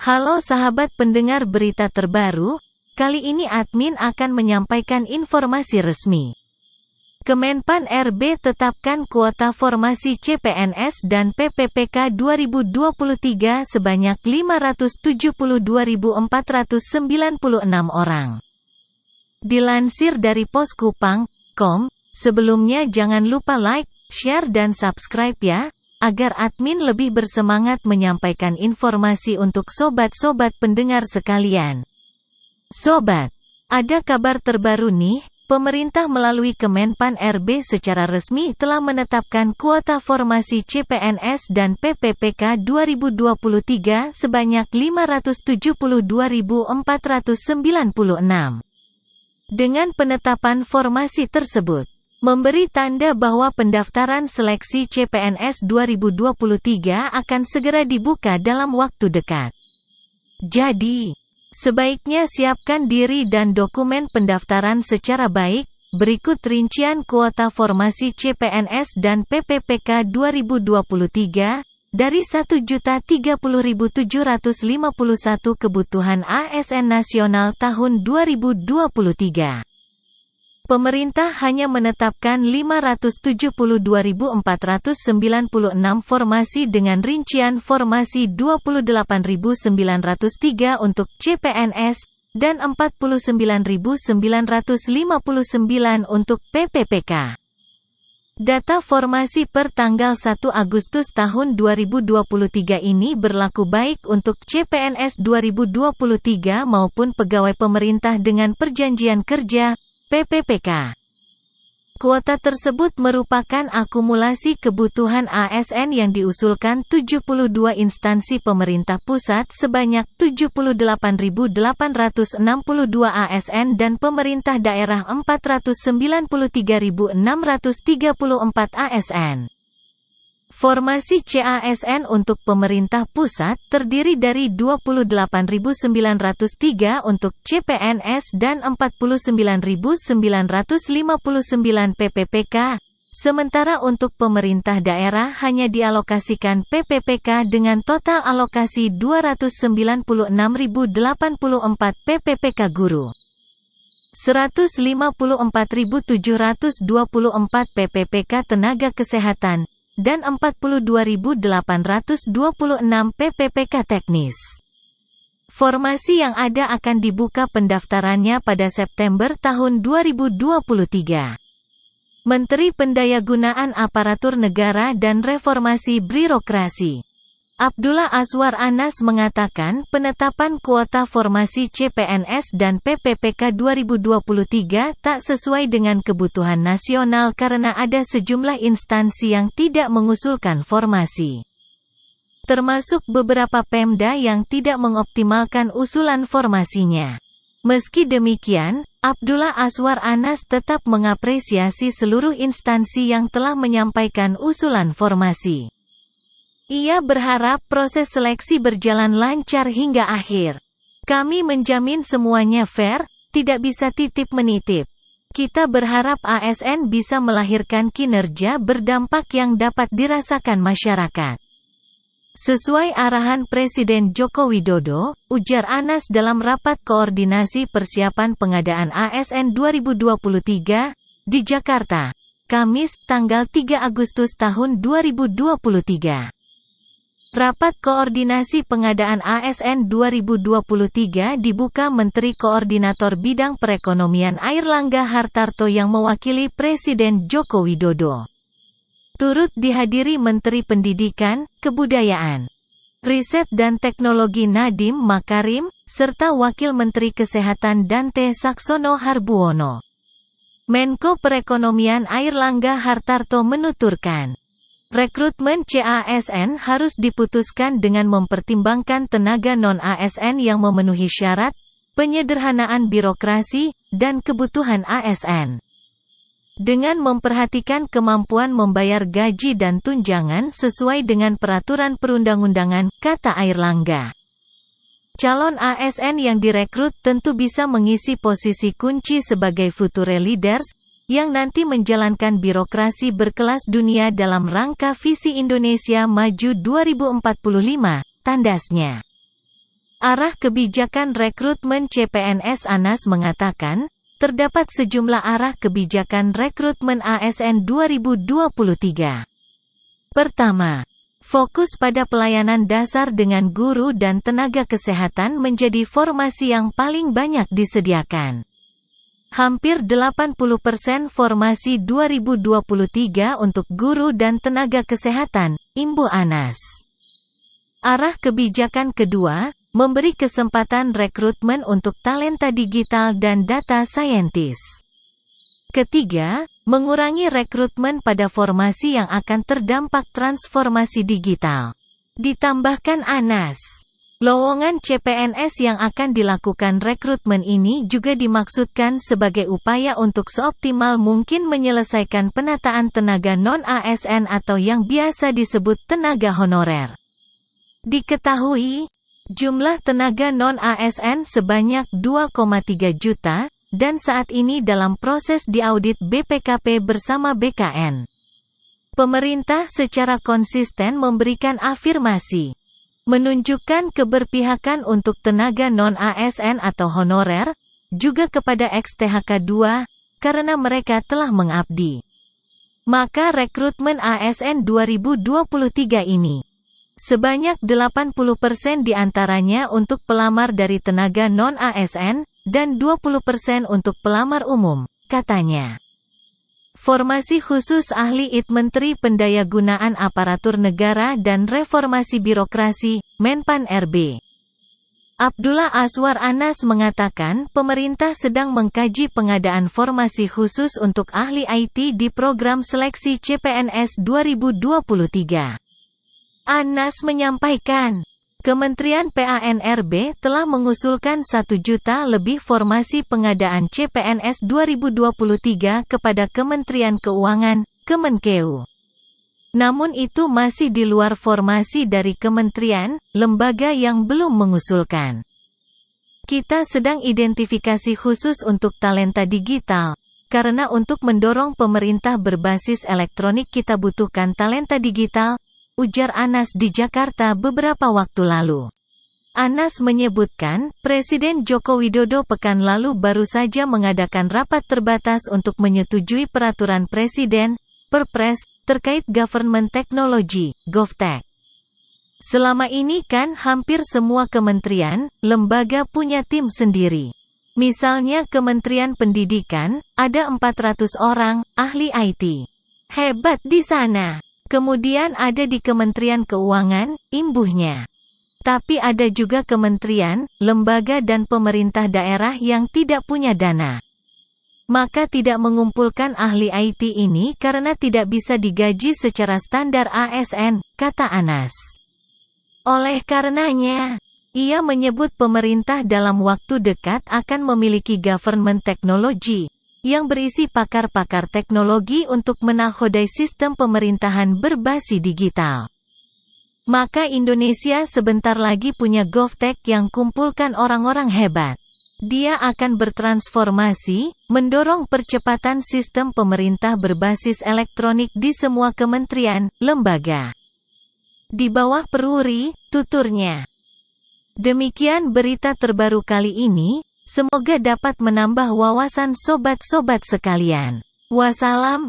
Halo sahabat pendengar berita terbaru, kali ini admin akan menyampaikan informasi resmi. Kemenpan RB tetapkan kuota formasi CPNS dan PPPK 2023 sebanyak 572.496 orang. Dilansir dari poskupang.com, sebelumnya jangan lupa like, share dan subscribe ya, agar admin lebih bersemangat menyampaikan informasi untuk sobat-sobat pendengar sekalian. Sobat, ada kabar terbaru nih. Pemerintah melalui Kemenpan RB secara resmi telah menetapkan kuota formasi CPNS dan PPPK 2023 sebanyak 572.496. Dengan penetapan formasi tersebut, memberi tanda bahwa pendaftaran seleksi CPNS 2023 akan segera dibuka dalam waktu dekat. Jadi, sebaiknya siapkan diri dan dokumen pendaftaran secara baik. Berikut rincian kuota formasi CPNS dan PPPK 2023 dari 1.030.751 kebutuhan ASN nasional tahun 2023. Pemerintah hanya menetapkan 572.496 formasi dengan rincian formasi 28.903 untuk CPNS, dan 49.959 untuk PPPK. Data formasi per tanggal 1 Agustus tahun 2023 ini berlaku baik untuk CPNS 2023 maupun pegawai pemerintah dengan perjanjian kerja, PPPK. Kuota tersebut merupakan akumulasi kebutuhan ASN yang diusulkan 72 instansi pemerintah pusat sebanyak 78.862 ASN dan pemerintah daerah 493.634 ASN. Formasi CASN untuk pemerintah pusat terdiri dari 28.903 untuk CPNS dan 49.959 PPPK, sementara untuk pemerintah daerah hanya dialokasikan PPPK dengan total alokasi 296.084 PPPK guru, 154.724 PPPK tenaga kesehatan, dan 42.826 PPPK teknis. Formasi yang ada akan dibuka pendaftarannya pada September tahun 2023. Menteri Pendayagunaan Aparatur Negara dan Reformasi Birokrasi, Abdullah Azwar Anas mengatakan penetapan kuota formasi CPNS dan PPPK 2023 tak sesuai dengan kebutuhan nasional karena ada sejumlah instansi yang tidak mengusulkan formasi. Termasuk beberapa Pemda yang tidak mengoptimalkan usulan formasinya. Meski demikian, Abdullah Azwar Anas tetap mengapresiasi seluruh instansi yang telah menyampaikan usulan formasi. Ia berharap proses seleksi berjalan lancar hingga akhir. Kami menjamin semuanya fair, tidak bisa titip-menitip. Kita berharap ASN bisa melahirkan kinerja berdampak yang dapat dirasakan masyarakat. Sesuai arahan Presiden Joko Widodo, ujar Anas dalam rapat koordinasi persiapan pengadaan ASN 2023, di Jakarta, Kamis, tanggal 3 Agustus tahun 2023. Rapat koordinasi pengadaan ASN 2023 dibuka Menteri Koordinator Bidang Perekonomian Airlangga Hartarto yang mewakili Presiden Joko Widodo. Turut dihadiri Menteri Pendidikan, Kebudayaan, Riset dan Teknologi Nadiem Makarim, serta Wakil Menteri Kesehatan Dante Saxono Harbuono. Menko Perekonomian Airlangga Hartarto menuturkan, rekrutmen CASN harus diputuskan dengan mempertimbangkan tenaga non-ASN yang memenuhi syarat, penyederhanaan birokrasi, dan kebutuhan ASN. Dengan memperhatikan kemampuan membayar gaji dan tunjangan sesuai dengan peraturan perundang-undangan, kata Airlangga. Calon ASN yang direkrut tentu bisa mengisi posisi kunci sebagai future leaders, yang nanti menjalankan birokrasi berkelas dunia dalam rangka visi Indonesia Maju 2045, tandasnya. Arah kebijakan rekrutmen CPNS. Anas mengatakan, terdapat sejumlah arah kebijakan rekrutmen ASN 2023. Pertama, fokus pada pelayanan dasar dengan guru dan tenaga kesehatan menjadi formasi yang paling banyak disediakan. Hampir 80% formasi 2023 untuk guru dan tenaga kesehatan, imbu Anas. Arah kebijakan kedua, memberi kesempatan rekrutmen untuk talenta digital dan data scientist. Ketiga, mengurangi rekrutmen pada formasi yang akan terdampak transformasi digital. Ditambahkan Anas, lowongan CPNS yang akan dilakukan rekrutmen ini juga dimaksudkan sebagai upaya untuk seoptimal mungkin menyelesaikan penataan tenaga non-ASN atau yang biasa disebut tenaga honorer. Diketahui, jumlah tenaga non-ASN sebanyak 2,3 juta, dan saat ini dalam proses diaudit BPKP bersama BKN. Pemerintah secara konsisten memberikan afirmasi, menunjukkan keberpihakan untuk tenaga non-ASN atau honorer, juga kepada ex-THK 2, karena mereka telah mengabdi. Maka rekrutmen ASN 2023 ini, sebanyak 80% diantaranya untuk pelamar dari tenaga non-ASN, dan 20% untuk pelamar umum, katanya. Formasi khusus ahli IT Menteri Pendayagunaan Aparatur Negara dan Reformasi Birokrasi, Menpan RB. Abdullah Aswar Anas mengatakan pemerintah sedang mengkaji pengadaan formasi khusus untuk ahli IT di program seleksi CPNS 2023. Anas menyampaikan, Kementerian PAN-RB telah mengusulkan 1 juta lebih formasi pengadaan CPNS 2023 kepada Kementerian Keuangan, Kemenkeu. Namun itu masih di luar formasi dari kementerian, lembaga yang belum mengusulkan. Kita sedang identifikasi khusus untuk talenta digital, karena untuk mendorong pemerintah berbasis elektronik kita butuhkan talenta digital, ujar Anas di Jakarta beberapa waktu lalu. Anas menyebutkan, Presiden Joko Widodo pekan lalu baru saja mengadakan rapat terbatas untuk menyetujui peraturan Presiden, Perpres, terkait government technology, GovTech. Selama ini kan hampir semua kementerian, lembaga punya tim sendiri. Misalnya Kementerian Pendidikan, ada 400 orang, ahli IT. Hebat di sana. Kemudian ada di Kementerian Keuangan, imbuhnya. Tapi ada juga kementerian, lembaga dan pemerintah daerah yang tidak punya dana. Maka tidak mengumpulkan ahli IT ini karena tidak bisa digaji secara standar ASN, kata Anas. Oleh karenanya, ia menyebut pemerintah dalam waktu dekat akan memiliki government technology, yang berisi pakar-pakar teknologi untuk menakodai sistem pemerintahan berbasis digital. Maka Indonesia sebentar lagi punya GovTech yang kumpulkan orang-orang hebat. Dia akan bertransformasi, mendorong percepatan sistem pemerintah berbasis elektronik di semua kementerian, lembaga. Di bawah Peruri, tuturnya. Demikian berita terbaru kali ini. Semoga dapat menambah wawasan sobat-sobat sekalian. Wassalam.